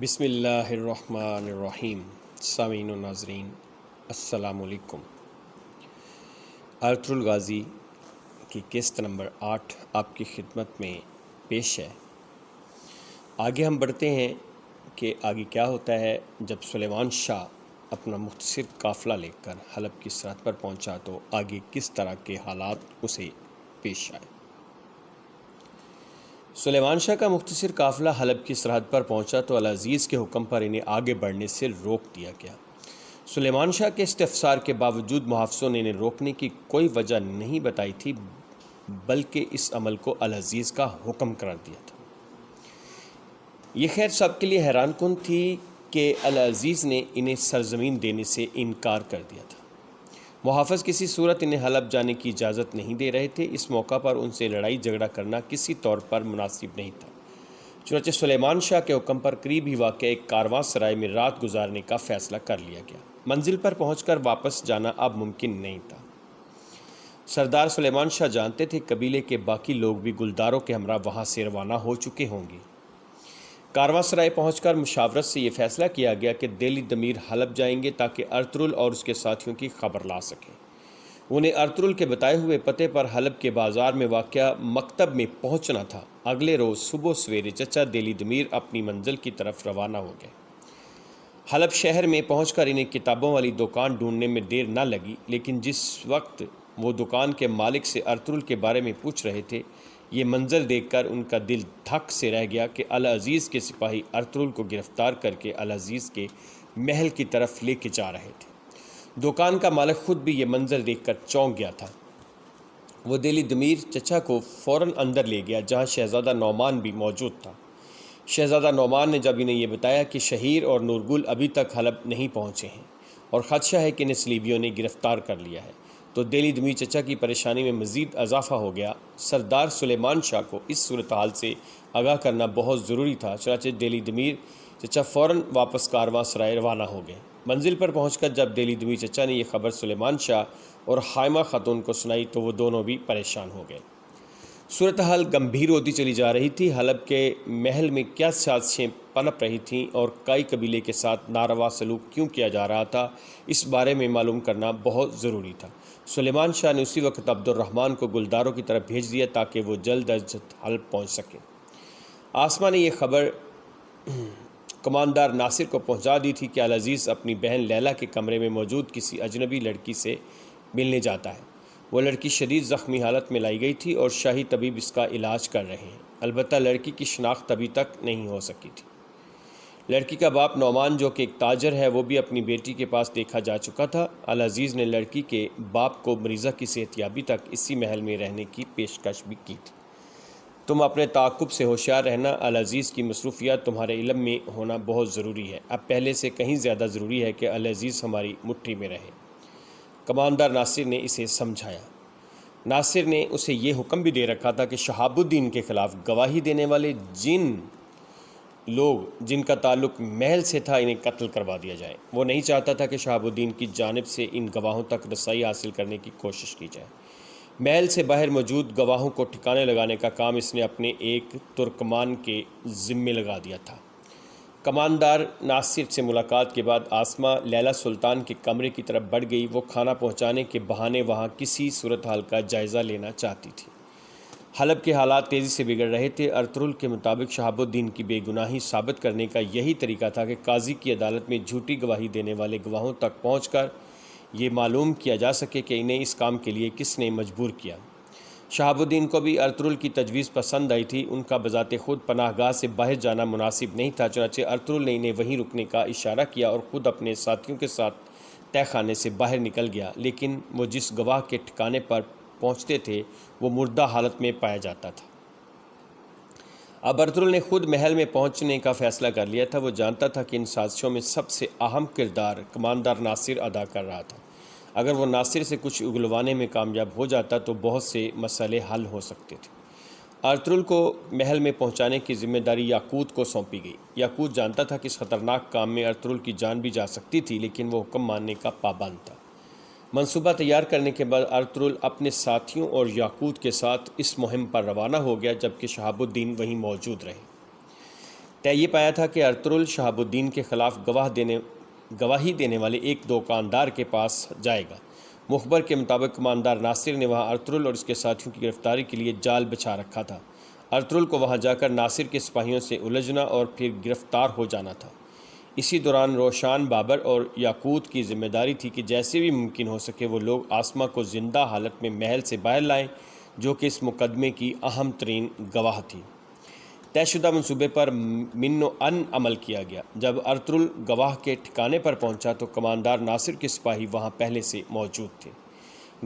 بسم اللہ الرحمن الرحیم۔ سامعین و ناظرین السلام علیکم۔ ارطغرل غازی کی قسط نمبر 8 آپ کی خدمت میں پیش ہے۔ آگے ہم بڑھتے ہیں کہ آگے کیا ہوتا ہے جب سلیمان شاہ اپنا مختصر قافلہ لے کر حلب کی سرحد پر پہنچا تو آگے کس طرح کے حالات اسے پیش آئے۔ سلیمان شاہ کا مختصر قافلہ حلب کی سرحد پر پہنچا تو العزیز کے حکم پر انہیں آگے بڑھنے سے روک دیا گیا۔ سلیمان شاہ کے استفسار کے باوجود محافظوں نے انہیں روکنے کی کوئی وجہ نہیں بتائی تھی، بلکہ اس عمل کو العزیز کا حکم قرار دیا تھا۔ یہ خیر سب کے لیے حیران کن تھی کہ العزیز نے انہیں سرزمین دینے سے انکار کر دیا تھا۔ محافظ کسی صورت انہیں حلب جانے کی اجازت نہیں دے رہے تھے۔ اس موقع پر ان سے لڑائی جھگڑا کرنا کسی طور پر مناسب نہیں تھا۔ چنانچہ سلیمان شاہ کے حکم پر قریب ہی واقع ایک کارواں سرائے میں رات گزارنے کا فیصلہ کر لیا گیا۔ منزل پر پہنچ کر واپس جانا اب ممکن نہیں تھا۔ سردار سلیمان شاہ جانتے تھے قبیلے کے باقی لوگ بھی گلداروں کے ہمراہ وہاں سے روانہ ہو چکے ہوں گے۔ کارواں سرائے پہنچ کر مشاورت سے یہ فیصلہ کیا گیا کہ دہلی دمیر حلب جائیں گے تاکہ ارطغرل اور اس کے ساتھیوں کی خبر لا سکیں۔ انہیں ارطغرل کے بتائے ہوئے پتے پر حلب کے بازار میں واقع مکتب میں پہنچنا تھا۔ اگلے روز صبح سویرے چچا دہلی دمیر اپنی منزل کی طرف روانہ ہو گئے۔ حلب شہر میں پہنچ کر انہیں کتابوں والی دکان ڈھونڈنے میں دیر نہ لگی، لیکن جس وقت وہ دکان کے مالک سے ارطغرل کے بارے میں پوچھ رہے تھے، یہ منظر دیکھ کر ان کا دل دھک سے رہ گیا کہ العزیز کے سپاہی ارطغرل کو گرفتار کر کے العزیز کے محل کی طرف لے کے جا رہے تھے۔ دکان کا مالک خود بھی یہ منظر دیکھ کر چونک گیا تھا۔ وہ دہلی دمیر چچا کو فوراً اندر لے گیا جہاں شہزادہ نعمان بھی موجود تھا۔ شہزادہ نعمان نے جب انہیں یہ بتایا کہ شہیر اور نورگل ابھی تک حلب نہیں پہنچے ہیں اور خدشہ ہے کہ انہیں صلیبیوں نے گرفتار کر لیا ہے، تو دہلی دمیر چچا کی پریشانی میں مزید اضافہ ہو گیا۔ سردار سلیمان شاہ کو اس صورتحال سے آگاہ کرنا بہت ضروری تھا، چنانچہ دہلی دمیر چچا فوراً واپس کارواں سرائے روانہ ہو گئے۔ منزل پر پہنچ کر جب دہلی دمیر چچا نے یہ خبر سلیمان شاہ اور حائمہ خاتون کو سنائی تو وہ دونوں بھی پریشان ہو گئے۔ صورتحال گمبھیر ہوتی چلی جا رہی تھی۔ حلب کے محل میں کیا سازشیں پنپ رہی تھیں اور کئی قبیلے کے ساتھ ناروا سلوک کیوں کیا جا رہا تھا، اس بارے میں معلوم کرنا بہت ضروری تھا۔ سلیمان شاہ نے اسی وقت عبد الرحمن کو گلداروں کی طرف بھیج دیا تاکہ وہ جلد از جلد حلب پہنچ سکیں۔ آسما نے یہ خبر کماندار ناصر کو پہنچا دی تھی کہ العزیز اپنی بہن لیلا کے کمرے میں موجود کسی اجنبی لڑکی سے ملنے جاتا ہے۔ وہ لڑکی شدید زخمی حالت میں لائی گئی تھی اور شاہی طبیب اس کا علاج کر رہے ہیں، البتہ لڑکی کی شناخت ابھی تک نہیں ہو سکی تھی۔ لڑکی کا باپ نعمان جو کہ ایک تاجر ہے، وہ بھی اپنی بیٹی کے پاس دیکھا جا چکا تھا۔ العزیز نے لڑکی کے باپ کو مریضہ کی صحت یابی تک اسی محل میں رہنے کی پیشکش بھی کی تھی۔ تم اپنے تعاقب سے ہوشیار رہنا، العزیز کی مصروفیات تمہارے علم میں ہونا بہت ضروری ہے۔ اب پہلے سے کہیں زیادہ ضروری ہے کہ العزیز ہماری مٹھی میں رہے۔ کماندار ناصر نے اسے سمجھایا۔ ناصر نے اسے یہ حکم بھی دے رکھا تھا کہ شہاب الدین کے خلاف گواہی دینے والے جن کا تعلق محل سے تھا انہیں قتل کروا دیا جائے۔ وہ نہیں چاہتا تھا کہ شہاب الدین کی جانب سے ان گواہوں تک رسائی حاصل کرنے کی کوشش کی جائے۔ محل سے باہر موجود گواہوں کو ٹھکانے لگانے کا کام اس نے اپنے ایک ترکمان کے ذمے لگا دیا تھا۔ کماندار ناصر سے ملاقات کے بعد آسما لیلا سلطان کے کمرے کی طرف بڑھ گئی۔ وہ کھانا پہنچانے کے بہانے وہاں کسی صورتحال کا جائزہ لینا چاہتی تھی۔ حلب کے حالات تیزی سے بگڑ رہے تھے۔ ارطغرل کے مطابق شہاب الدین کی بے گناہی ثابت کرنے کا یہی طریقہ تھا کہ قاضی کی عدالت میں جھوٹی گواہی دینے والے گواہوں تک پہنچ کر یہ معلوم کیا جا سکے کہ انہیں اس کام کے لیے کس نے مجبور کیا۔ شہاب الدین کو بھی ارطغرل کی تجویز پسند آئی تھی۔ ان کا بذات خود پناہ گاہ سے باہر جانا مناسب نہیں تھا، چنانچہ ارطغرل نے انہیں وہیں رکنے کا اشارہ کیا اور خود اپنے ساتھیوں کے ساتھ تہہ خانے سے باہر نکل گیا، لیکن وہ جس گواہ کے ٹھکانے پر پہنچتے تھے وہ مردہ حالت میں پایا جاتا تھا۔ اب ارطغرل نے خود محل میں پہنچنے کا فیصلہ کر لیا تھا۔ وہ جانتا تھا کہ ان سازشوں میں سب سے اہم کردار کماندار ناصر ادا کر رہا تھا۔ اگر وہ ناصر سے کچھ اگلوانے میں کامیاب ہو جاتا تو بہت سے مسئلے حل ہو سکتے تھے۔ ارطغرل کو محل میں پہنچانے کی ذمہ داری یاقوت کو سونپی گئی۔ یاقوت جانتا تھا کہ اس خطرناک کام میں ارطغرل کی جان بھی جا سکتی تھی، لیکن وہ حکم ماننے کا پابند تھا۔ منصوبہ تیار کرنے کے بعد ارطغرل اپنے ساتھیوں اور یاقوت کے ساتھ اس مہم پر روانہ ہو گیا، جبکہ شہاب الدین وہیں موجود رہے۔ طے یہ پایا تھا کہ ارطغرل شہاب الدین کے خلاف گواہی دینے والے ایک دکاندار کے پاس جائے گا۔ مخبر کے مطابق کماندار ناصر نے وہاں ارطغرل اور اس کے ساتھیوں کی گرفتاری کے لیے جال بچھا رکھا تھا۔ ارطغرل کو وہاں جا کر ناصر کے سپاہیوں سے الجھنا اور پھر گرفتار ہو جانا تھا۔ اسی دوران روشان بابر اور یاقوت کی ذمہ داری تھی کہ جیسے بھی ممکن ہو سکے وہ لوگ آسما کو زندہ حالت میں محل سے باہر لائیں، جو کہ اس مقدمے کی اہم ترین گواہ تھی۔ طے شدہ منصوبے پر من و ان عمل کیا گیا۔ جب ارطغرل گواہ کے ٹھکانے پر پہنچا تو کماندار ناصر کے سپاہی وہاں پہلے سے موجود تھے۔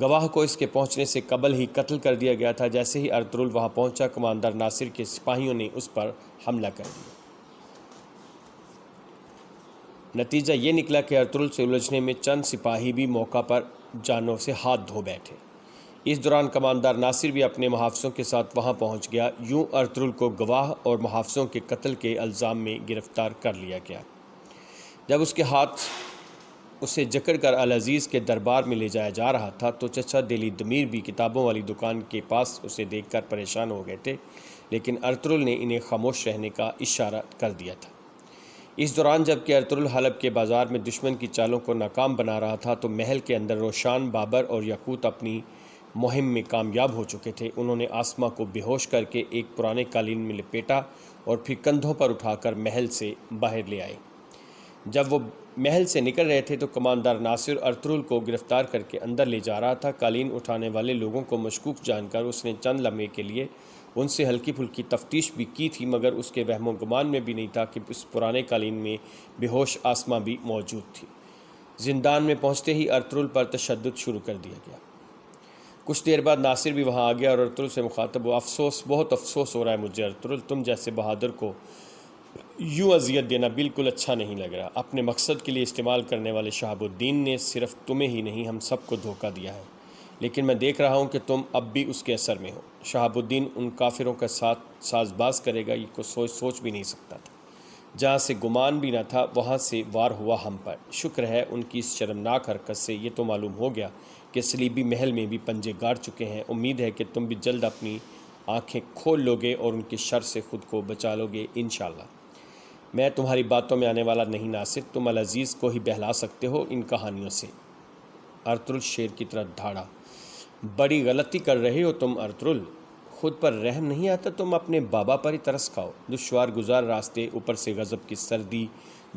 گواہ کو اس کے پہنچنے سے قبل ہی قتل کر دیا گیا تھا۔ جیسے ہی ارطغرل وہاں پہنچا، کماندار ناصر کے سپاہیوں نے اس پر حملہ کر دیا۔ نتیجہ یہ نکلا کہ ارطغرل سے الجھنے میں چند سپاہی بھی موقع پر جانوں سے ہاتھ دھو بیٹھے۔ اس دوران کماندار ناصر بھی اپنے محافظوں کے ساتھ وہاں پہنچ گیا۔ یوں ارطغرل کو گواہ اور محافظوں کے قتل کے الزام میں گرفتار کر لیا گیا۔ جب اس کے ہاتھ اسے جکڑ کر العزیز کے دربار میں لے جایا جا رہا تھا تو چچا دلی دمیر بھی کتابوں والی دکان کے پاس اسے دیکھ کر پریشان ہو گئے تھے، لیکن ارطغرل نے انہیں خاموش رہنے کا اشارہ کر دیا تھا۔ اس دوران جب کہ ارطغرل حلب کے بازار میں دشمن کی چالوں کو ناکام بنا رہا تھا تو محل کے اندر روشان بابر اور یاقوت اپنی مہم میں کامیاب ہو چکے تھے۔ انہوں نے آسما کو بے ہوش کر کے ایک پرانے قالین میں لپیٹا اور پھر کندھوں پر اٹھا کر محل سے باہر لے آئے۔ جب وہ محل سے نکل رہے تھے تو کماندار ناصر ارطغرل کو گرفتار کر کے اندر لے جا رہا تھا۔ قالین اٹھانے والے لوگوں کو مشکوک جان کر اس نے چند لمحے کے لیے ان سے ہلکی پھلکی تفتیش بھی کی تھی، مگر اس کے وہم و گمان میں بھی نہیں تھا کہ اس پرانے قالین میں بے ہوش آسما بھی موجود تھی۔ زندان میں پہنچتے ہی ارطغرل پر تشدد شروع کر دیا گیا۔ کچھ دیر بعد ناصر بھی وہاں آ گیا اور ارطغرل سے مخاطب ہوا، بہت افسوس ہو رہا ہے مجھے ارطغرل، تم جیسے بہادر کو یوں اذیت دینا بالکل اچھا نہیں لگ رہا۔ اپنے مقصد کے لیے استعمال کرنے والے شہاب الدین نے صرف تمہیں ہی نہیں ہم سب کو دھوکہ دیا ہے، لیکن میں دیکھ رہا ہوں کہ تم اب بھی اس کے اثر میں ہو۔ شہاب الدین ان کافروں کا ساتھ ساز باز کرے گا، یہ کو سوچ بھی نہیں سکتا تھا۔ جہاں سے گمان بھی نہ تھا وہاں سے وار ہوا ہم پر۔ شکر ہے ان کی اس شرمناک حرکت سے یہ تو معلوم ہو گیا کہ صلیبی محل میں بھی پنجے گاڑ چکے ہیں۔ امید ہے کہ تم بھی جلد اپنی آنکھیں کھول لو گے اور ان کے شر سے خود کو بچا لو گے انشاءاللہ۔ میں تمہاری باتوں میں آنے والا نہیں ناصر، تم العزیز کو ہی بہلا سکتے ہو ان کہانیوں سے۔ ارطغرل شیر کی طرح دھاڑا، بڑی غلطی کر رہے ہو تم ارطغرل، خود پر رحم نہیں آتا؟ تم اپنے بابا پر ہی ترس کھاؤ۔ دشوار گزار راستے، اوپر سے غضب کی سردی،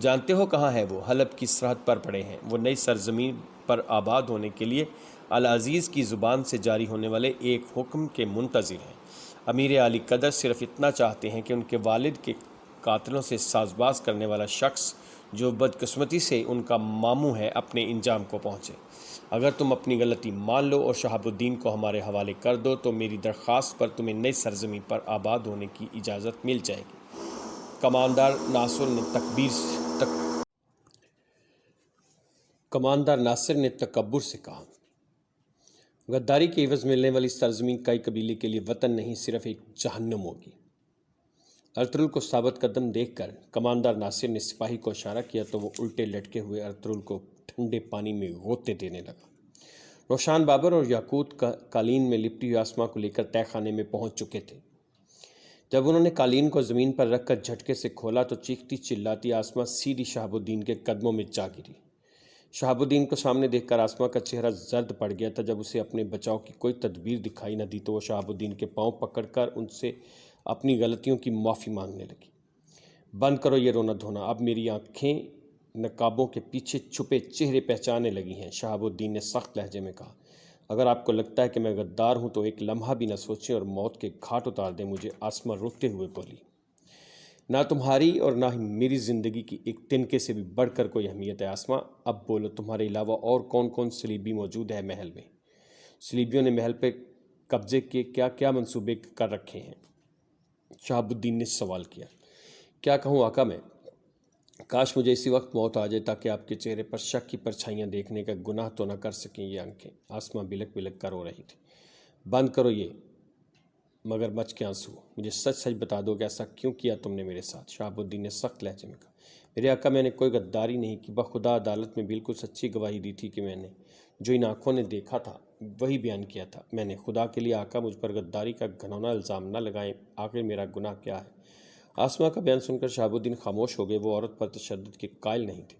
جانتے ہو کہاں ہے وہ؟ حلب کی سرحد پر پڑے ہیں۔ وہ نئی سرزمین پر آباد ہونے کے لیے العزیز کی زبان سے جاری ہونے والے ایک حکم کے منتظر ہیں۔ امیر علی قدر صرف اتنا چاہتے ہیں کہ ان کے والد کے قاتلوں سے ساز باز کرنے والا شخص جو بدقسمتی سے ان کا ماموں ہے اپنے انجام کو پہنچے۔ اگر تم اپنی غلطی مان لو اور شہاب الدین کو ہمارے حوالے کر دو تو میری درخواست پر تمہیں نئی سرزمین پر آباد ہونے کی اجازت مل جائے گی۔ کماندار ناصر نے تکبر سے کہا، غداری کے عوض ملنے والی سرزمین کئی قبیلے کے لیے وطن نہیں، صرف ایک جہنم ہوگی۔ ارطغرل کو ثابت قدم دیکھ کر کماندار ناصر نے سپاہی کو اشارہ کیا تو وہ الٹے لٹکے ہوئے ارطغرل کو ٹھنڈے پانی میں غوطے دینے لگا۔ روشان بابر اور یاقوت قالین میں لپٹی ہوئی آسما کو لے کر تہہ خانے میں پہنچ چکے تھے۔ جب انہوں نے قالین کو زمین پر رکھ کر جھٹکے سے کھولا تو چیختی چلاتی آسما سیدھی شہاب الدین کے قدموں میں جا گری۔ شہاب الدین کو سامنے دیکھ کر آسما کا چہرہ زرد پڑ گیا تھا۔ جب اسے اپنے بچاؤ کی کوئی تدبیر دکھائی نہ دی تو وہ شہاب الدین کے پاؤں پکڑ کر ان سے اپنی غلطیوں کی معافی مانگنے لگی۔ بند کرو یہ رونا دھونا، اب میری آنکھیں نقابوں کے پیچھے چھپے چہرے پہچانے لگی ہیں۔ شہاب الدین نے سخت لہجے میں کہا، اگر آپ کو لگتا ہے کہ میں غدار ہوں تو ایک لمحہ بھی نہ سوچیں اور موت کے گھاٹ اتار دیں مجھے۔ آسما روتے ہوئے بولی، نہ تمہاری اور نہ ہی میری زندگی کی ایک تنکے سے بھی بڑھ کر کوئی اہمیت ہے۔ آسما اب بولو، تمہارے علاوہ اور کون کون صلیبی موجود ہے محل میں؟ صلیبیوں نے محل پہ قبضے کے کیا کیا منصوبے کر رکھے ہیں؟ شہاب الدین نے سوال کیا۔ کیا کہوں آقا میں، کاش مجھے اسی وقت موت آ جائے تاکہ آپ کے چہرے پر شک کی پرچھائیاں دیکھنے کا گناہ تو نہ کر سکیں یہ آنکھیں۔ آسما بلک بلک کر رو رہی تھی۔ بند کرو یہ مگر مچ کے آنسو، مجھے سچ سچ بتا دو کہ ایسا کیوں کیا تم نے میرے ساتھ؟ شہاب الدین نے سخت لہجے میں کہا، میرے آقا میں نے کوئی غداری نہیں کی، بخدا عدالت میں بالکل سچی گواہی دی تھی کہ میں نے جو ان آنکھوں نے دیکھا تھا وہی بیان کیا تھا میں نے۔ خدا کے لیے آقا مجھ پر غداری کا گھناؤنا الزام نہ لگائیں، آخر میرا گناہ کیا ہے؟ آسما کا بیان سن کر شہاب الدین خاموش ہو گئے۔ وہ عورت پر تشدد کے قائل نہیں تھے۔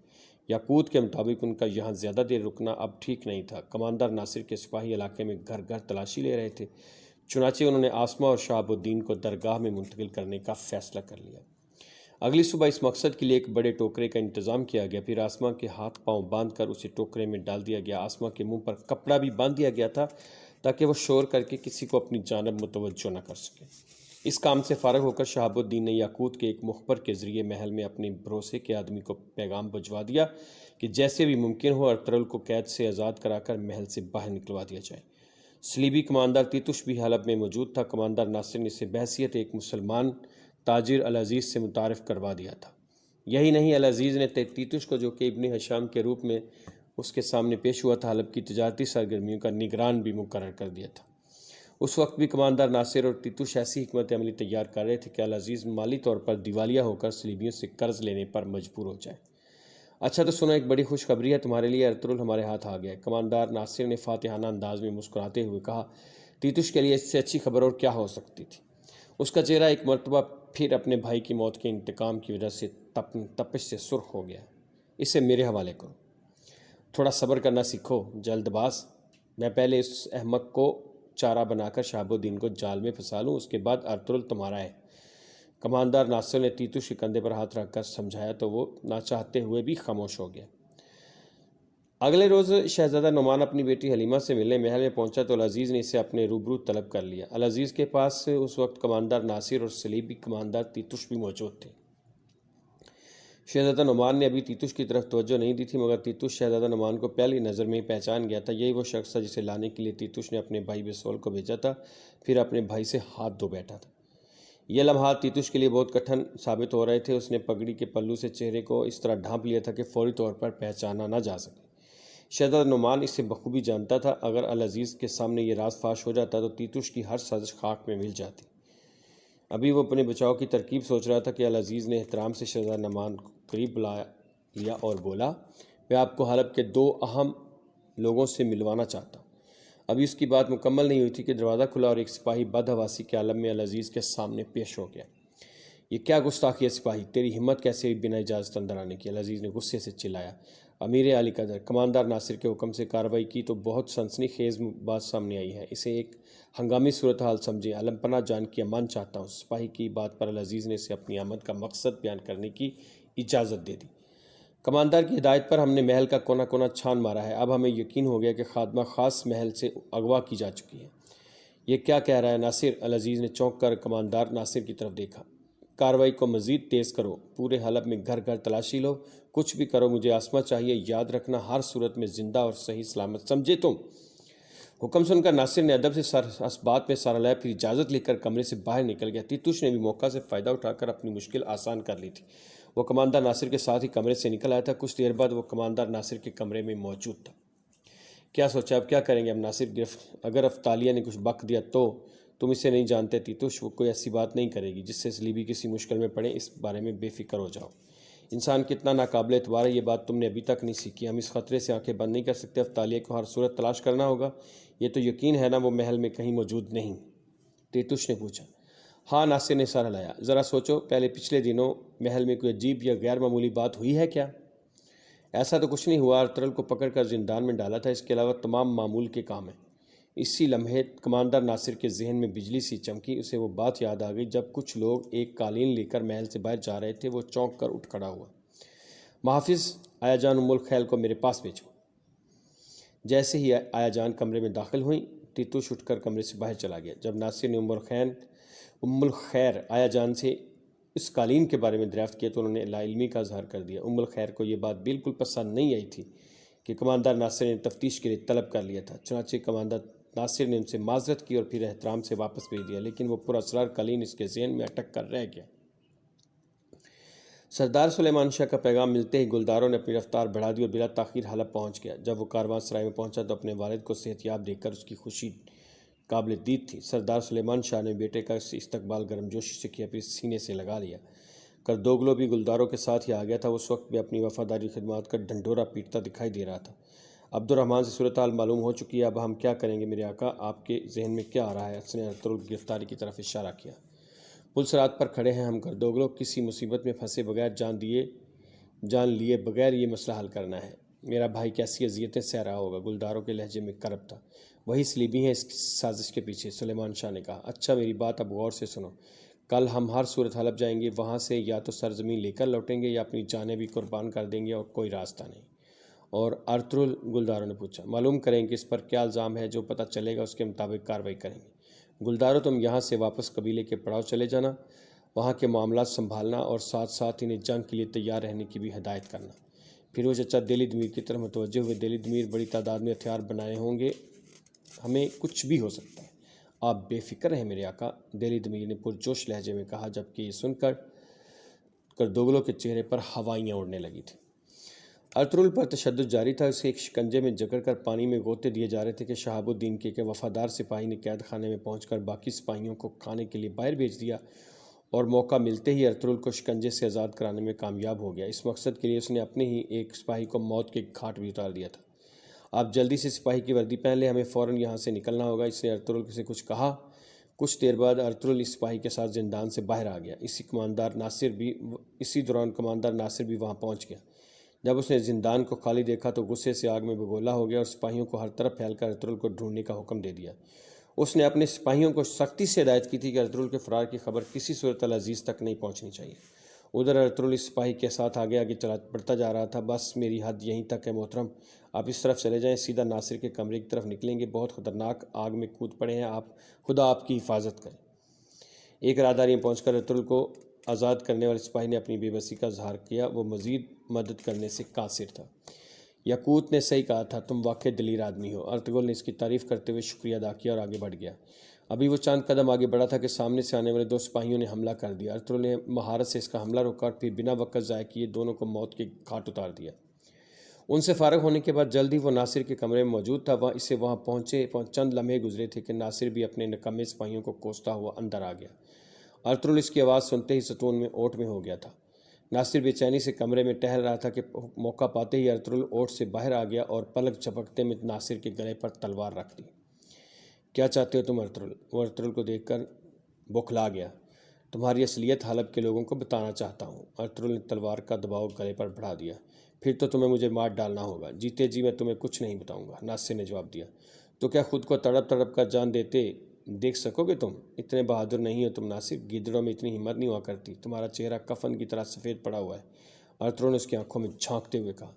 یاقوت کے مطابق ان کا یہاں زیادہ دیر رکنا اب ٹھیک نہیں تھا۔ کماندار ناصر کے سپاہی علاقے میں گھر گھر تلاشی لے رہے تھے، چنانچہ انہوں نے آسما اور شہاب الدین کو درگاہ میں منتقل کرنے کا فیصلہ کر لیا۔ اگلی صبح اس مقصد کے لیے ایک بڑے ٹوکرے کا انتظام کیا گیا۔ پھر آسما کے ہاتھ پاؤں باندھ کر اسے ٹوکرے میں ڈال دیا گیا۔ آسما کے منہ پر کپڑا بھی باندھ دیا گیا تھا تاکہ وہ شور کر کے کسی کو اپنی جانب متوجہ نہ کر سکے۔ اس کام سے فارغ ہو کر شہاب الدین نے یاقوت کے ایک مخبر کے ذریعے محل میں اپنے بھروسے کے آدمی کو پیغام بھجوا دیا کہ جیسے بھی ممکن ہو ارطغرل کو قید سے آزاد کرا کر محل سے باہر نکلوا دیا جائے۔ صلیبی کماندار تیتوش بھی حلب میں موجود تھا۔ کماندار ناصر نے اسے بحیثیت ایک مسلمان تاجر العزیز سے متعارف کروا دیا تھا۔ یہی نہیں، العزیز نے تیتوش کو، جو کہ ابن ہشام کے روپ میں اس کے سامنے پیش ہوا تھا، حلب کی تجارتی سرگرمیوں کا نگران بھی مقرر کر دیا تھا۔ اس وقت بھی کماندار ناصر اور تیتوش ایسی حکمت عملی تیار کر رہے تھے کہ العزیز مالی طور پر دیوالیہ ہو کر صلیبیوں سے قرض لینے پر مجبور ہو جائے۔ اچھا تو سنو، ایک بڑی خوشخبری ہے تمہارے لیے، ارطغرل ہمارے ہاتھ آ گیا ہے۔ کماندار ناصر نے فاتحانہ انداز میں مسکراتے ہوئے کہا۔ تیتوش کے لیے اس سے اچھی خبر اور کیا ہو سکتی تھی؟ اس کا چہرہ ایک مرتبہ پھر اپنے بھائی کی موت کے انتقام کی وجہ سے تپش سے سرخ ہو گیا۔ اسے میرے حوالے کرو۔ تھوڑا صبر کرنا سیکھو جلد باز۔ میں پہلے اس احمق کو چارہ بنا کر شہاب الدین کو جال میں پھنسا لوں، اس کے بعد ارطغرل تمہارا ہے۔ کماندار ناصر نے تیتوش کے کندھے پر ہاتھ رکھ کر سمجھایا تو وہ نہ چاہتے ہوئے بھی خاموش ہو گیا۔ اگلے روز شہزادہ نعمان اپنی بیٹی حلیمہ سے ملنے محل میں پہنچا تو العزیز نے اسے اپنے روبرو طلب کر لیا۔ العزیز کے پاس اس وقت کماندار ناصر اور صلیبی کماندار تیتوش بھی موجود تھے۔ شہزادہ نعمان نے ابھی تیتوش کی طرف توجہ نہیں دی تھی، مگر تیتوش شہزادہ نعمان کو پہلی نظر میں ہی پہچان گیا تھا۔ یہی وہ شخص تھا جسے لانے کے لیے تیتوش نے اپنے بھائی بسول کو بھیجا تھا، پھر اپنے بھائی سے ہاتھ دھو بیٹھا تھا۔ یہ لمحات تیتوش کے لیے بہت کٹھن ثابت ہو رہے تھے۔ اس نے پگڑی کے پلو سے چہرے کو اس طرح ڈھانپ لیا تھا کہ فوری طور پر پہچانا نہ جا سکے۔ شہزادہ نعمان اسے بخوبی جانتا تھا۔ اگر العزیز کے سامنے یہ راز فاش ہو جاتا تو تیتوش کی ہر سازش خاک میں مل جاتی۔ ابھی وہ اپنے بچاؤ کی ترکیب سوچ رہا تھا کہ العزیز نے احترام سے شہزادہ نعمان کو قریب بلا لیا اور بولا، میں آپ کو حلب کے 2 اہم لوگوں سے ملوانا چاہتا ہوں۔ ابھی اس کی بات مکمل نہیں ہوئی تھی کہ دروازہ کھلا اور ایک سپاہی بدحواسی کے عالم میں العزیز کے سامنے پیش ہو گیا۔ یہ کیا گستاخی ہے سپاہی، تیری ہمت کیسے ہوئی بنا اجازت اندر آنے کی؟ العزیز نے غصے سے چلایا۔ امیر علی قدر، کماندار ناصر کے حکم سے کارروائی کی تو بہت سنسنی خیز بات سامنے آئی ہے، اسے ایک ہنگامی صورتحال سمجھیں، علم پناہ جان کی امان چاہتا ہوں۔ سپاہی کی بات پر العزیز نے اسے اپنی آمد کا مقصد بیان کرنے کی اجازت دے دی۔ کماندار کی ہدایت پر ہم نے محل کا کونا کونا چھان مارا ہے۔ اب ہمیں یقین ہو گیا کہ خادمہ خاص محل سے اغوا کی جا چکی ہے۔ یہ کیا کہہ رہا ہے ناصر؟ العزیز نے چونک کر کماندار ناصر کی طرف دیکھا۔ کارروائی کو مزید تیز کرو، پورے حلب میں گھر گھر تلاشی لو، کچھ بھی کرو، مجھے آسما چاہیے، یاد رکھنا ہر صورت میں زندہ اور صحیح سلامت، سمجھے تم؟ حکم سن کر ناصر نے ادب سے اس بات میں سارا لایا، پھر اجازت لے کر کمرے سے باہر نکل گیا۔ تیتوش نے بھی موقع سے فائدہ اٹھا کر اپنی مشکل آسان کر لی تھی۔ وہ کماندار ناصر کے ساتھ ہی کمرے سے نکل آیا تھا۔ کچھ دیر بعد وہ کماندار ناصر کے کمرے میں موجود تھا۔ کیا سوچا، اب کیا کریں گے؟ اب ناصر اگر افتالیہ نے کچھ بک دیا تو؟ تم اسے نہیں جانتے تیتوش، وہ کوئی ایسی بات نہیں کرے گی جس سے صلیبی کسی مشکل میں پڑے، اس بارے میں بے فکر ہو جاؤ۔ انسان کتنا ناقابل اعتبار ہے، یہ بات تم نے ابھی تک نہیں سیکھی۔ ہم اس خطرے سے آنکھیں بند نہیں کر سکتے، افتالیہ کو ہر صورت تلاش کرنا ہوگا۔ یہ تو یقین ہے نا وہ محل میں کہیں موجود نہیں؟ تیتوش نے پوچھا۔ ہاں، ناصر نے سارا لایا۔ ذرا سوچو، پہلے پچھلے دنوں محل میں کوئی عجیب یا غیر معمولی بات ہوئی ہے کیا؟ ایسا تو کچھ نہیں ہوا، ارطغرل کو پکڑ کر زندان میں ڈالا تھا، اس کے علاوہ تمام معمول کے کام ہیں۔ اسی لمحے کماندار ناصر کے ذہن میں بجلی سی چمکی، اسے وہ بات یاد آ گئی جب کچھ لوگ ایک قالین لے کر محل سے باہر جا رہے تھے۔ وہ چونک کر اٹھ کھڑا ہوا۔ محافظ، آیا جان ام الخیل کو میرے پاس بھیجو۔ جیسے ہی آیا جان کمرے میں داخل ہوئیں، تیتوش اٹھ کر کمرے سے باہر چلا گیا۔ جب ناصر نے ام الخیر آیا جان سے اس قالین کے بارے میں دریافت کیا تو انہوں نے لاعلمی کا اظہار کر دیا۔ ام الخیر کو یہ بات بالکل پسند نہیں آئی تھی کہ کماندار ناصر نے تفتیش کے لیے طلب کر لیا تھا۔ چنانچہ کماندار ناصر نے ان سے معذرت کی اور پھر احترام سے واپس بھیج دیا، لیکن وہ پراسرار قالین اس کے ذہن میں اٹک کر رہ گیا۔ سردار سلیمان شاہ کا پیغام ملتے ہی گلداروں نے اپنی رفتار بڑھا دی اور بلا تاخیر حلب پہنچ گیا۔ جب وہ کاروان سرائے میں پہنچا تو اپنے والد کو صحت یاب دیکھ کر اس کی خوشی قابل دید تھی۔ سردار سلیمان شاہ نے بیٹے کا استقبال گرم جوشی سے کیا، پھر سینے سے لگا لیا۔ کردوگلو بھی گلداروں کے ساتھ ہی آ گیا تھا۔ اس وقت بھی اپنی وفاداری خدمات کا ڈھنڈورا پیٹتا دکھائی دے رہا تھا۔ عبد الرحمن سے صورتحال معلوم ہو چکی ہے، اب ہم کیا کریں گے میرے آقا؟ آپ کے ذہن میں کیا آ رہا ہے؟ اس نے ارطغرل کی گرفتاری کی طرف اشارہ کیا۔ پلسرات پر کھڑے ہیں ہم گردوگلوں، کسی مصیبت میں پھنسے بغیر جان لیے بغیر یہ مسئلہ حل کرنا ہے۔ میرا بھائی کیسی اذیتیں سہ رہا ہوگا۔ گلداروں کے لہجے میں کرب تھا۔ وہی سلیبی ہیں اس سازش کے پیچھے، سلیمان شاہ نے کہا۔ اچھا میری بات اب غور سے سنو، کل ہم ہر صورت حلب جائیں گے، وہاں سے یا تو سرزمین لے کر لوٹیں گے یا اپنی جانیں بھی قربان کر دیں گے، اور کوئی راستہ نہیں۔ اور ارطغرل، گلداروں نے پوچھا، معلوم کریں کہ اس پر کیا الزام ہے، جو پتہ چلے گا اس کے مطابق کارروائی کریں گے۔ گلداروں، تم یہاں سے واپس قبیلے کے پڑاؤ چلے جانا، وہاں کے معاملات سنبھالنا اور ساتھ ساتھ انہیں جنگ کے لیے تیار رہنے کی بھی ہدایت کرنا۔ پھر وہ چچا دہلی دمیر کی طرف متوجہ ہوئے۔ دہلی دمیر بڑی تعداد میں ہتھیار بنائے ہوں گے، ہمیں کچھ بھی ہو سکتا ہے۔ آپ بے فکر رہیں میرے آقا، دہلی دمیر نے پرجوش لہجے میں کہا، جبکہ یہ سن کر گردوگلوں کے چہرے پر ہوائیاں اڑنے لگی تھیں۔ ارطغرل پر تشدد جاری تھا، اسے ایک شکنجے میں جکڑ کر پانی میں غوطے دیے جا رہے تھے کہ شہاب الدین کے وفادار سپاہی نے قید خانے میں پہنچ کر باقی سپاہیوں کو کھانے کے لیے باہر بھیج دیا، اور موقع ملتے ہی ارطغرل کو شکنجے سے آزاد کرانے میں کامیاب ہو گیا۔ اس مقصد کے لیے اس نے اپنے ہی ایک سپاہی کو موت کے گھاٹ بھی اتار دیا تھا۔ آپ جلدی سے سپاہی کی وردی پہن لیں، ہمیں فوراً یہاں سے نکلنا ہوگا۔ اس نے ارطغرل سے کچھ کہا۔ کچھ دیر بعد ارطغرل اس سپاہی کے ساتھ زندان سے باہر آ گیا۔ اسی دوران کماندار ناصر بھی وہاں پہنچ گیا۔ جب اس نے زندان کو خالی دیکھا تو غصے سے آگ میں بگولا ہو گیا اور سپاہیوں کو ہر طرف پھیل کر ارطغرل کو ڈھونڈنے کا حکم دے دیا۔ اس نے اپنے سپاہیوں کو سختی سے ہدایت کی تھی کہ ارطغرل کے فرار کی خبر کسی صورت العزیز تک نہیں پہنچنی چاہیے۔ ادھر ارطغرل اس سپاہی کے ساتھ آگے آگے بڑھتا جا رہا تھا۔ بس میری حد یہیں تک ہے محترم، آپ اس طرف چلے جائیں، سیدھا ناصر کے کمرے کی طرف نکلیں گے، بہت خطرناک آگ میں کود پڑے ہیں، خدا آپ کی حفاظت کرے۔ ایک راہداری میں پہنچ کر ارطغرل کو آزاد کرنے والے سپاہی نے اپنی بے بسی کا اظہار کیا، وہ مزید مدد کرنے سے قاصر تھا۔ یاقوت نے صحیح کہا تھا، تم واقعی دلیر آدمی ہو۔ ارطغرل نے اس کی تعریف کرتے ہوئے شکریہ ادا کیا اور آگے بڑھ گیا۔ ابھی وہ چند قدم آگے بڑھا تھا کہ سامنے سے آنے والے دو سپاہیوں نے حملہ کر دیا۔ ارطغرل نے مہارت سے اس کا حملہ روکا اور پھر بنا وقت ضائع کیے دونوں کو موت کے گھاٹ اتار دیا۔ ان سے فارغ ہونے کے بعد جلد ہی وہ ناصر کے کمرے میں موجود تھا۔ وہاں پہنچے چند لمحے گزرے تھے کہ ناصر بھی اپنے نکمے سپاہیوں کو کوستا ہوا اندر آ گیا۔ ارطغرل اس کی آواز سنتے ہی ستون میں اوٹ میں ہو گیا تھا۔ ناصر بے چینی سے کمرے میں ٹہل رہا تھا کہ موقع پاتے ہی ارطغرل اوٹ سے باہر آ گیا اور پلک جھپکتے میں ناصر کے گلے پر تلوار رکھ دی۔ کیا چاہتے ہو تم ارطغرل؟ وہ ارطغرل کو دیکھ کر بوکھلا گیا۔ تمہاری اصلیت حلب کے لوگوں کو بتانا چاہتا ہوں۔ ارطغرل نے تلوار کا دباؤ گلے پر بڑھا دیا۔ پھر تو تمہیں مجھے مار ڈالنا ہوگا۔ جیتے جی میں تمہیں کچھ نہیں بتاؤں گا، ناصر نے جواب دیا۔ تو کیا خود کو تڑپ تڑپ کر جان دیتے دیکھ سکو گے تم؟ اتنے بہادر نہیں ہو تم ناصر، گیدڑوں میں اتنی ہمت نہیں ہوا کرتی، تمہارا چہرہ کفن کی طرح سفید پڑا ہوا ہے۔ ارطغرل نے اس کی آنکھوں میں جھانکتے ہوئے کہا،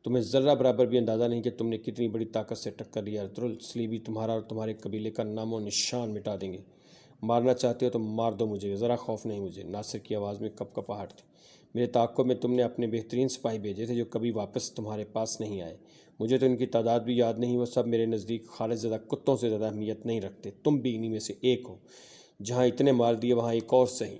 تمہیں ذرہ برابر بھی اندازہ نہیں کہ تم نے کتنی بڑی طاقت سے ٹکر لی ہے ارطغرل، سلیبی تمہارا اور تمہارے قبیلے کا نام و نشان مٹا دیں گے۔ مارنا چاہتے ہو تو مار دو مجھے، ذرا خوف نہیں مجھے۔ ناصر کی آواز میں کپکپاہٹ تھی۔ میرے تعاقب میں تم نے اپنے بہترین سپاہی بھیجے تھے جو کبھی واپس تمہارے پاس نہیں آئے، مجھے تو ان کی تعداد بھی یاد نہیں، وہ سب میرے نزدیک خالص زدہ کتوں سے زیادہ اہمیت نہیں رکھتے، تم بھی انہی میں سے ایک ہو۔ جہاں اتنے مار دیے وہاں ایک اور صحیح،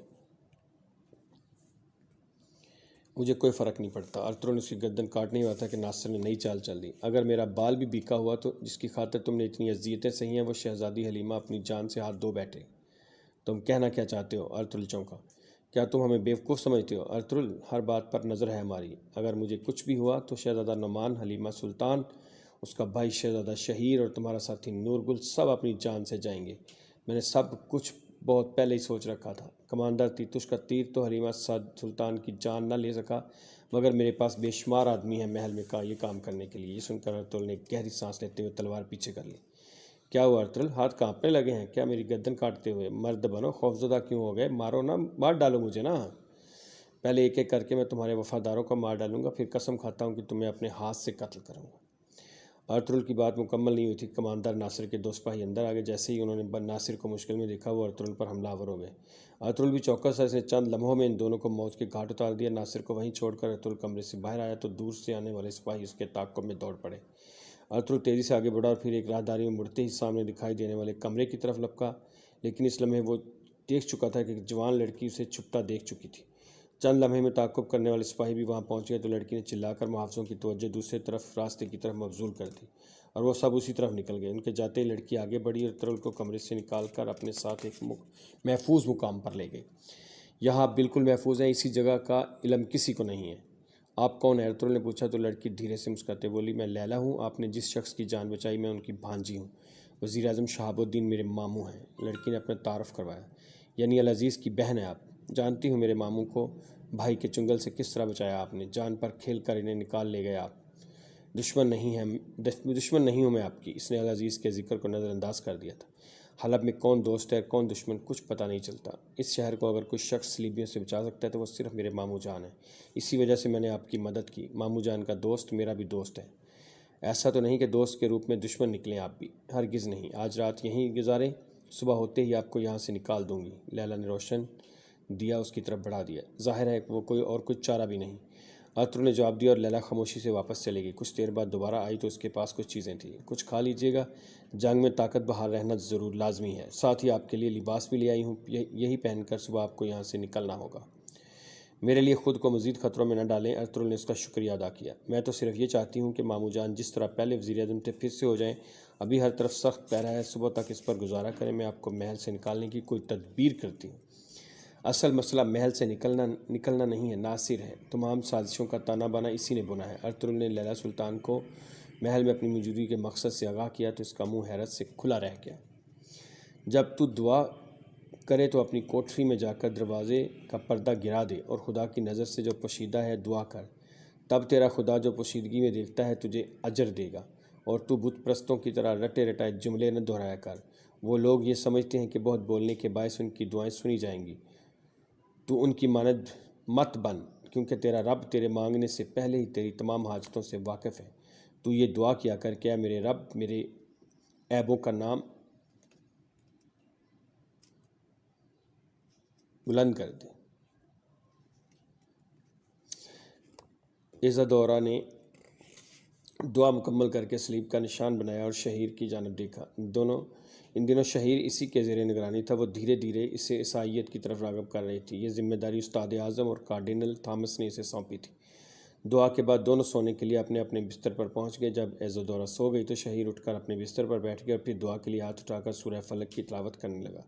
مجھے کوئی فرق نہیں پڑتا۔ ارطغرل نے اس کی گردن کاٹنے ہوا تھا کہ ناصر نے نئی چال چل دی۔ اگر میرا بال بھی بیکا ہوا تو جس کی خاطر تم نے اتنی اذیتیں سہی ہیں وہ شہزادی حلیمہ اپنی جان سے ہاتھ دھو بیٹھے۔ تم کہنا کیا چاہتے ہو؟ ارطغرل چونکا۔ کیا تم ہمیں بیوقوف سمجھتے ہو؟ ارطغرل، ہر بات پر نظر ہے ہماری، اگر مجھے کچھ بھی ہوا تو شہزادہ نعمان، حلیمہ سلطان، اس کا بھائی شہزادہ شہیر اور تمہارا ساتھی نور گل سب اپنی جان سے جائیں گے۔ میں نے سب کچھ بہت پہلے ہی سوچ رکھا تھا۔ کماندار تیتوش کا تیر تو حلیمہ سلطان کی جان نہ لے سکا، مگر میرے پاس بے شمار آدمی ہیں محل میں یہ کام کرنے کے لیے۔ یہ سن کر ارطغرل نے گہری سانس لیتے ہوئے تلوار پیچھے کر لی۔ کیا ہوا ارطغرل؟ ہاتھ کانپنے لگے ہیں کیا میری گردن کاٹتے ہوئے؟ مرد بنو، خوفزدہ کیوں ہو گئے؟ مارو نا، مار ڈالو مجھے نا۔ پہلے ایک ایک کر کے میں تمہارے وفاداروں کو مار ڈالوں گا، پھر قسم کھاتا ہوں کہ تمہیں اپنے ہاتھ سے قتل کروں گا۔ ارطغرل کی بات مکمل نہیں ہوئی تھی، کماندار ناصر کے دو سپاہی اندر آ گئے۔ جیسے ہی انہوں نے ناصر کو مشکل میں دیکھا وہ ارطغرل پر حملہ آور ہو گئے۔ ارطغرل بھی چوکس تھا، اس نے چند لمحوں میں ان دونوں کو موت کے گھاٹ اتار دیا۔ ناصر کو وہیں چھوڑ کر ارطغرل کمرے سے باہر آیا تو دور سے آنے والے سپاہی اس کے تعاقب میں دوڑ پڑے۔ ارطغرل تیزی سے آگے بڑھا اور پھر ایک راہداری میں مڑتے ہی سامنے دکھائی دینے والے کمرے کی طرف لپکا، لیکن اس لمحے وہ دیکھ چکا تھا کہ ایک جوان لڑکی اسے چھپتا دیکھ چکی تھی۔ چند لمحے میں تعاقب کرنے والے سپاہی بھی وہاں پہنچ گئے تو لڑکی نے چلا کر محافظوں کی توجہ دوسرے راستے کی طرف مبذول کر دی اور وہ سب اسی طرف نکل گئے۔ ان کے جاتے ہی لڑکی آگے بڑھی اور ارطغرل کو کمرے سے نکال کر اپنے ساتھ ایک محفوظ مقام پر لے گئی۔ یہاں آپ بالکل محفوظ ہیں، اسی جگہ کا علم کسی کو نہیں ہے۔ آپ کون ہیں؟ ارطغرل نے پوچھا تو لڑکی دھیرے سے مسکراتے بولی، میں لیلی ہوں، آپ نے جس شخص کی جان بچائی میں ان کی بھانجی ہوں، وزیر اعظم شہاب الدین میرے ماموں ہیں۔ لڑکی نے اپنا تعارف کروایا۔ یعنی العزیز کی بہن ہے آپ۔ جانتی ہوں میرے ماموں کو بھائی کے چنگل سے کس طرح بچایا آپ نے، جان پر کھیل کر انہیں نکال لے گئے آپ۔ دشمن نہیں ہوں میں آپ کی۔ اس نے العزیز کے ذکر کو نظر انداز کر دیا تھا۔ حلب میں کون دوست ہے کون دشمن کچھ پتہ نہیں چلتا۔ اس شہر کو اگر کوئی شخص صلیبیوں سے بچا سکتا ہے تو وہ صرف میرے ماموں جان ہیں۔ اسی وجہ سے میں نے آپ کی مدد کی۔ ماموں جان کا دوست میرا بھی دوست ہے۔ ایسا تو نہیں کہ دوست کے روپ میں دشمن نکلیں آپ بھی، ہرگز نہیں۔ آج رات یہیں گزاریں، صبح ہوتے ہی آپ کو یہاں سے نکال دوں گی۔ لیلا نے روشن دیا اس کی طرف بڑھا دیا۔ ظاہر ہے وہ کوئی اور کچھ چارہ بھی نہیں۔ ارطغرل نے جواب دیا اور لیلا خاموشی سے واپس چلے گئی۔ کچھ دیر بعد دوبارہ آئی تو اس کے پاس کچھ چیزیں تھیں۔ کچھ کھا لیجیے گا، جنگ میں طاقت بحال رہنا ضرور لازمی ہے۔ ساتھ ہی آپ کے لیے لباس بھی لے آئی ہوں، یہی پہن کر صبح آپ کو یہاں سے نکلنا ہوگا۔ میرے لیے خود کو مزید خطروں میں نہ ڈالیں۔ ارطغرل نے اس کا شکریہ ادا کیا۔ میں تو صرف یہ چاہتی ہوں کہ ماموں جان جس طرح پہلے وزیر اعظم تھے پھر سے ہو جائیں۔ ابھی ہر طرف سخت پہرا ہے، صبح تک اس پر گزارا کریں، میں آپ کو محل سے نکالنے کی کوئی تدبیر کرتی ہوں۔ اصل مسئلہ محل سے نکلنا نہیں ہے، ناصر ہے۔ تمام سازشوں کا تانا بانا اسی نے بنا ہے۔ ارطغرل نے لیلا سلطان کو محل میں اپنی موجودگی کے مقصد سے آگاہ کیا تو اس کا منہ حیرت سے کھلا رہ گیا۔ جب تو دعا کرے تو اپنی کوٹری میں جا کر دروازے کا پردہ گرا دے اور خدا کی نظر سے جو پوشیدہ ہے دعا کر، تب تیرا خدا جو پوشیدگی میں دیکھتا ہے تجھے اجر دے گا۔ اور تو بت پرستوں کی طرح رٹے رٹائے جملے نہ دہرایا کر۔ وہ لوگ یہ سمجھتے ہیں کہ بہت بولنے کے باعث ان کی دعائیں سنی جائیں گی۔ تو ان کی مانند مت بن، کیونکہ تیرا رب تیرے مانگنے سے پہلے ہی تیری تمام حاجتوں سے واقف ہے۔ تو یہ دعا کیا کر کہ اے میرے رب میرے عیبوں کا نام بلند کر دے۔ ایزادورا نے دعا مکمل کر کے سلیب کا نشان بنایا اور شہیر کی جانب دیکھا۔ ان دنوں شہیر اسی کے زیر نگرانی تھا۔ وہ دھیرے دھیرے اسے عیسائیت کی طرف راغب کر رہی تھی۔ یہ ذمہ داری استاد اعظم اور کارڈینل تھامس نے اسے سونپی تھی۔ دعا کے بعد دونوں سونے کے لیے اپنے اپنے بستر پر پہنچ گئے۔ جب ایزادورا سو گئی تو شہیر اٹھ کر اپنے بستر پر بیٹھ گیا اور پھر دعا کے لیے ہاتھ اٹھا کر سورہ فلق کی تلاوت کرنے لگا۔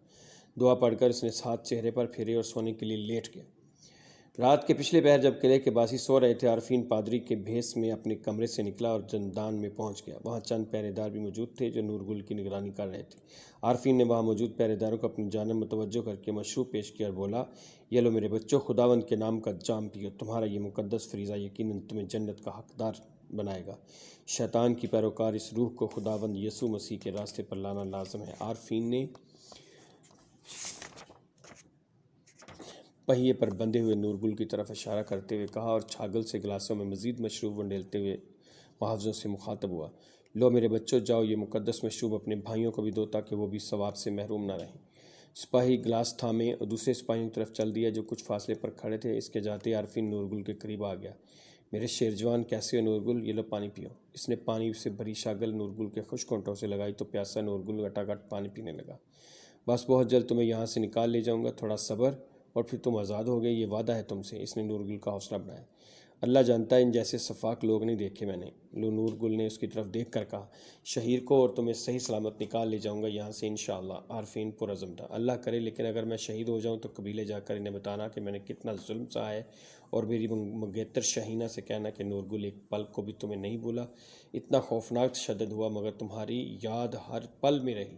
دعا پڑھ کر اس نے ہاتھ چہرے پر پھیرے اور سونے کے لیے لیٹ گیا۔ رات کے پچھلے پہر جب قلعے کے باسی سو رہے تھے، عارفین پادری کے بھیس میں اپنے کمرے سے نکلا اور زندان میں پہنچ گیا۔ وہاں چند پہرے دار بھی موجود تھے جو نورگل کی نگرانی کر رہے تھے۔ عارفین نے وہاں موجود پہرے داروں کو اپنی جانب متوجہ کر کے مشروب پیش کیا اور بولا، یہ لو میرے بچوں، خداوند کے نام کا جام پیو۔ تمہارا یہ مقدس فریضہ یقیناً تمہیں جنت کا حقدار بنائے گا۔ شیطان کی پیروکار اس روح کو خداوند یسوع مسیح کے راستے پر لانا لازم ہے۔ عارفین نے پہیے پر بندھے ہوئے نورگل کی طرف اشارہ کرتے ہوئے کہا اور چھاگل سے گلاسوں میں مزید مشروب ونڈیلتے ہوئے محافظوں سے مخاطب ہوا، لو میرے بچوں، جاؤ یہ مقدس مشروب اپنے بھائیوں کو بھی دو تاکہ وہ بھی ثواب سے محروم نہ رہیں۔ سپاہی گلاس تھامے اور دوسرے سپاہیوں کی طرف چل دیا جو کچھ فاصلے پر کھڑے تھے۔ اس کے جاتے عارفین نورگل کے قریب آ گیا۔ میرے شیرجوان کیسے ہو نورگل، یہ لو پانی پیو۔ اس نے پانی سے بھری شاگل نورگل کے خشک ہونٹوں سے لگائی تو پیاسا نورگل گٹاگٹ پانی پینے لگا۔ بس بہت جلد تمہیں یہاں سے نکال لے جاؤں گا، تھوڑا صبر اور پھر تم آزاد ہو گئے، یہ وعدہ ہے تم سے۔ اس نے نورگل کا حوصلہ بڑھایا۔ اللہ جانتا ہے ان جیسے شفاق لوگ نہیں دیکھے میں نے۔ نورگل نے اس کی طرف دیکھ کر کہا، شہیر کو اور تمہیں صحیح سلامت نکال لے جاؤں گا یہاں سے انشاءاللہ۔ عارفین پرعزم تھا، اللہ کرے، لیکن اگر میں شہید ہو جاؤں تو قبیلے جا کر انہیں بتانا کہ میں نے کتنا ظلم سہا ہے، اور میری منگیتر شہینہ سے کہنا کہ نورگل ایک پل کو بھی تمہیں نہیں بھولا۔ اتنا خوفناک تشدد ہوا مگر تمہاری یاد ہر پل میں رہی۔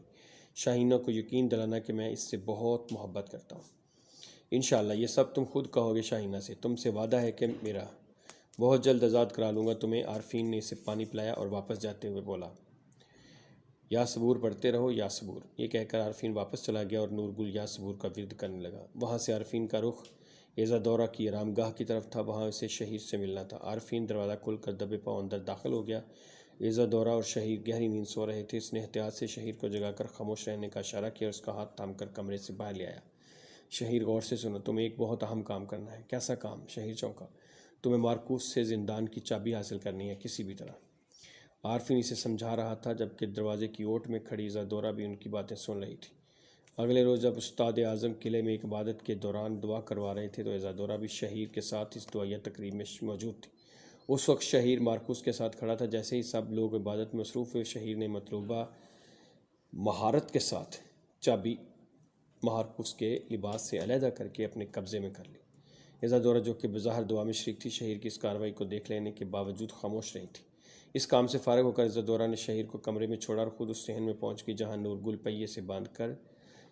شاہینہ کو یقین دلانا کہ میں اس سے بہت محبت کرتا ہوں۔ انشاءاللہ یہ سب تم خود کہو گے شاہینہ سے۔ تم سے وعدہ ہے کہ میرا بہت جلد آزاد کرا لوں گا تمہیں۔ عارفین نے اسے پانی پلایا اور واپس جاتے ہوئے بولا، یا صبور پڑھتے رہو یا صبور۔ یہ کہہ کر عارفین واپس چلا گیا اور نورگل یا صبور کا ورد کرنے لگا۔ وہاں سے عارفین کا رخ ایزادورا کی آرام گاہ کی طرف تھا، وہاں اسے شہیر سے ملنا تھا۔ عارفین دروازہ کھول کر دبے پاؤں اندر داخل ہو گیا۔ ایزادورا اور شہیر گہری نیند سو رہے تھے۔ اس نے احتیاط سے شہیر کو جگا کر خاموش رہنے کا اشارہ کیا اور اس کا ہاتھ تھام کر کمرے سے باہر لے آیا۔ شہیر، غور سے سنو، تمہیں ایک بہت اہم کام کرنا ہے۔ کیسا کام؟ شہیر چونکا۔ تمہیں مارکوس سے زندان کی چابی حاصل کرنی ہے، کسی بھی طرح۔ عارفین اسے سمجھا رہا تھا جبکہ دروازے کی اوٹ میں کھڑی ایزادورا بھی ان کی باتیں سن رہی تھی۔ اگلے روز جب استاد اعظم قلعے میں ایک عبادت کے دوران دعا کروا رہے تھے تو ایزادورا بھی شہیر کے ساتھ اس دعائیہ تقریب میں موجود تھی۔ اس وقت شہیر مارکوس کے ساتھ کھڑا تھا۔ جیسے ہی سب لوگ عبادت میں مصروف ہوئے، شہیر نے مطلوبہ مہارت کے ساتھ چابی مارکوس کے لباس سے علیحدہ کر کے اپنے قبضے میں کر لی۔ ایزادورا جو کہ بظاہر دعا میں شریک تھی، شہیر کی اس کارروائی کو دیکھ لینے کے باوجود خاموش رہی تھی۔ اس کام سے فارغ ہو کر ایزادورا نے شہیر کو کمرے میں چھوڑا اور خود اس صحن میں پہنچ گئی جہاں نورگل پہیے سے باندھ کر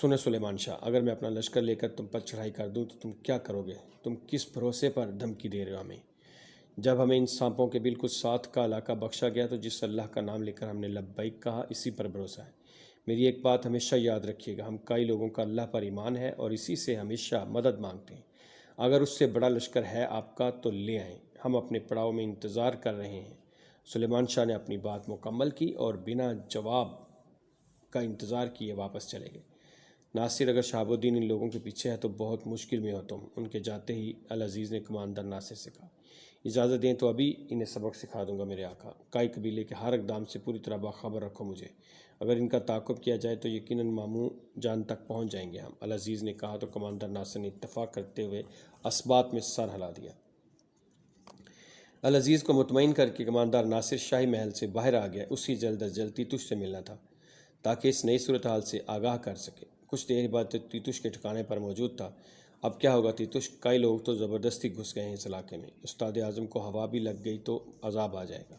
سنیں سلیمان شاہ، اگر میں اپنا لشکر لے کر تم پر چڑھائی کر دوں تو تم کیا کرو گے؟ تم کس بھروسے پر دھمکی دے رہے ہو ہمیں؟ جب ہمیں ان سانپوں کے بالکل ساتھ کا علاقہ بخشا گیا تو جس اللہ کا نام لے کر ہم نے لبیک کہا، اسی پر بھروسہ ہے۔ میری ایک بات ہمیشہ یاد رکھیے گا، ہم کئی لوگوں کا اللہ پر ایمان ہے اور اسی سے ہمیشہ مدد مانگتے ہیں۔ اگر اس سے بڑا لشکر ہے آپ کا تو لے آئیں، ہم اپنے پڑاؤ میں انتظار کر رہے ہیں۔ سلیمان شاہ نے اپنی بات مکمل کی اور بنا جواب کا انتظار کیے واپس چلے گئے۔ ناصر، اگر شہاب الدین ان لوگوں کے پیچھے ہے تو بہت مشکل میں ہو تم۔ ان کے جاتے ہی العزیز نے کماندار ناصر سے کہا، اجازت دیں تو ابھی انہیں سبق سکھا دوں گا میرے آقا۔ کائی قبیلے کے ہر اقدام سے پوری طرح باخبر رکھو مجھے، اگر ان کا تعاقب کیا جائے تو یقیناً ماموں جان تک پہنچ جائیں گے ہم، العزیز نے کہا تو کماندار ناصر نے اتفاق کرتے ہوئے اسبات میں سر ہلا دیا۔ العزیز کو مطمئن کر کے کماندار ناصر شاہی محل سے باہر آ گیا۔ اسی جلد از جلد تیتوش سے ملنا تھا تاکہ اس نئی صورتحال سے آگاہ کر سکے۔ کچھ دیر بعد تیتوش کے ٹھکانے پر موجود تھا۔ اب کیا ہوگا تیتوش؟ کئی لوگ تو زبردستی گھس گئے ہیں اس علاقے میں، استاد اعظم کو ہوا بھی لگ گئی تو عذاب آ جائے گا۔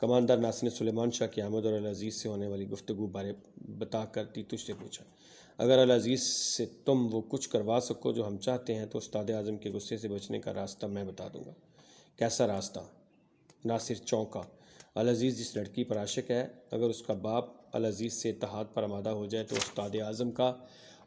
کماندار ناصر نے سلیمان شاہ کی آمد اور العزیز سے ہونے والی گفتگو بارے بتا کر تیتوش سے پوچھا، اگر العزیز سے تم وہ کچھ کروا سکو جو ہم چاہتے ہیں تو استاد اعظم کے غصے سے بچنے کا راستہ میں بتا دوں گا۔ کیسا راستہ؟ ناصر چونکا۔ العزیز جس لڑکی پر عاشق ہے، اگر اس کا باپ العزیز سے اتحاد پر آمادہ ہو جائے تو استاد اعظم کا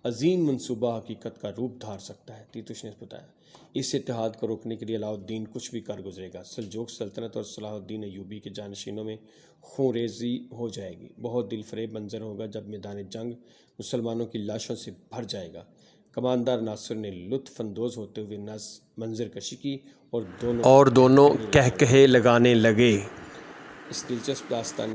عظیم منصوبہ حقیقت کا روپ دھار سکتا ہے، تیتوش نے بتایا۔ اس اتحاد کو روکنے کے لیے علاؤ الدین کچھ بھی کر گزرے گا۔ سلجوق سلطنت اور صلاح الدین ایوبی کے جانشینوں میں خون ریزی ہو جائے گی۔ بہت دل فریب منظر ہوگا جب میدان جنگ مسلمانوں کی لاشوں سے بھر جائے گا۔ کماندار ناصر نے لطف اندوز ہوتے ہوئے منظر کشی کی اور دونوں کہکہے لگانے لگے۔ اس دلچسپ داستان